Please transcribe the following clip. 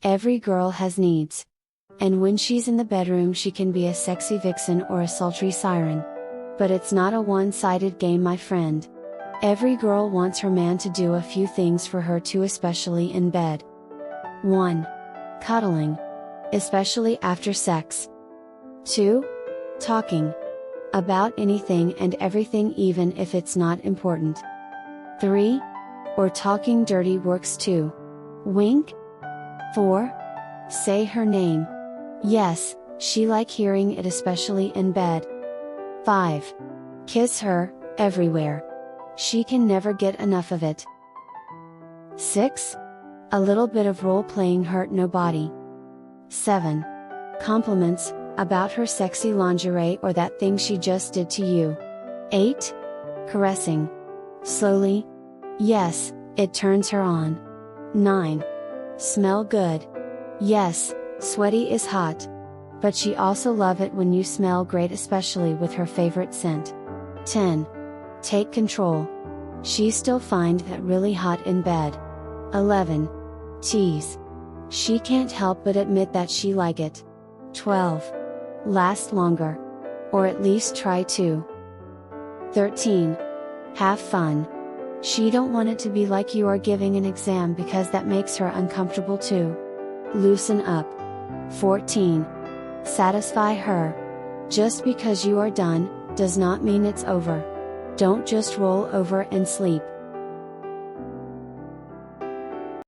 Every girl has needs. And when she's in the bedroom she can be a sexy vixen or a sultry siren. But it's not a one-sided game, my friend. Every girl wants her man to do a few things for her too, especially in bed. 1. Cuddling. Especially after sex. 2. Talking. About anything and everything even if it's not important. 3. Or talking dirty works too. Wink. 4. Say her name. Yes, she like hearing it especially in bed. 5. Kiss her, everywhere. She can never get enough of it. 6. A little bit of role-playing hurt nobody. 7. Compliments, about her sexy lingerie or that thing she just did to you. 8. Caressing. Slowly. Yes, it turns her on. 9. Smell good. Yes, sweaty is hot. But she also love it when you smell great, especially with her favorite scent. 10. Take control. She still find that really hot in bed. 11. Tease. She can't help but admit that she like it. 12. Last longer. Or at least try to. 13. Have fun. She don't want it to be like you are giving an exam because that makes her uncomfortable too. Loosen up. 14. Satisfy her. Just because you are done, does not mean it's over. Don't just roll over and sleep.